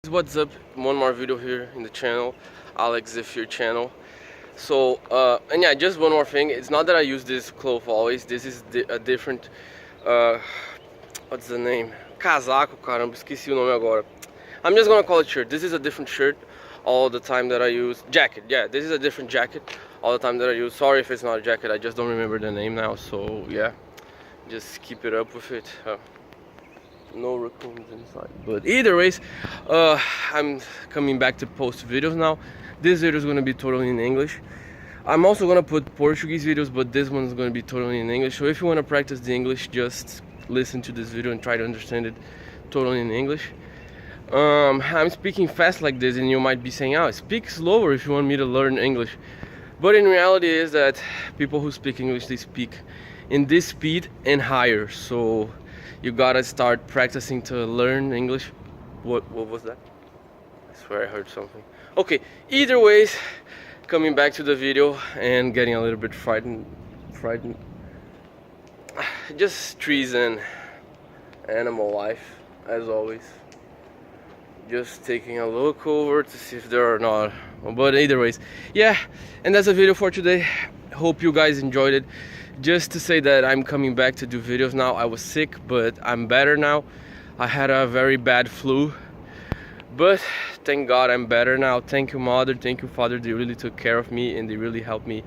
What's up? One more video here in the channel, Alex Zephyr channel. So and yeah, just one more thing. It's not that I use this cloth always. This is a different what's the name? Casaco, caramba, esqueci o nome agora. I'm just gonna call it shirt. This is a different shirt all the time that I use. Jacket, yeah, this is a different jacket all the time that I use. Sorry if it's not a jacket, I just don't remember the name now. So yeah, just keep it up with it. No raccoons inside, but either ways, I'm coming back to post videos now. This video is going to be totally in English. I'm also going to put Portuguese videos, but this one's going to be totally in English. So if you want to practice the English, just listen to this video and try to understand it totally in English. I'm speaking fast like this, and you might be saying, "Oh, speak slower if you want me to learn English." But in reality is that people who speak English, they speak in this speed and higher. So you gotta start practicing to learn English. What was that? I swear I heard something. Okay, either ways, coming back to the video and getting a little bit frightened. Just trees and animal life, as always. Just taking a look over to see if there are not. But either ways, yeah, and that's a video for today. Hope you guys enjoyed it. Just to say that I'm coming back to do videos now. I was sick, but I'm better now. I had a very bad flu, but thank God I'm better now. Thank you, mother, thank you, father. They really took care of me and they really helped me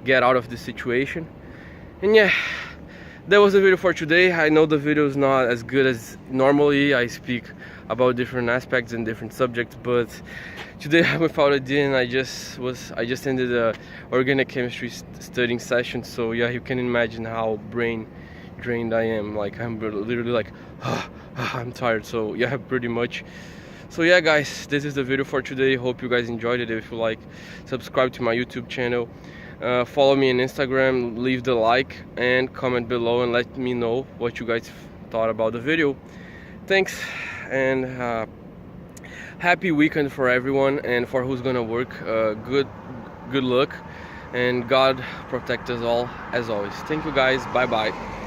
get out of this situation. And yeah, that was the video for today. I know the video is not as good as normally. I speak about different aspects and different subjects, but today I'm without idea, and I just ended a organic chemistry studying session. So yeah, you can imagine how brain drained I am. Like I'm literally like I'm tired. So yeah, pretty much. So yeah, guys, this is the video for today. Hope you guys enjoyed it. If you like, subscribe to my YouTube channel, follow me on Instagram, leave the like and comment below and let me know what you guys thought about the video. Thanks, and happy weekend for everyone, and for who's gonna work, good luck, and God protect us all as always. Thank you guys, bye bye.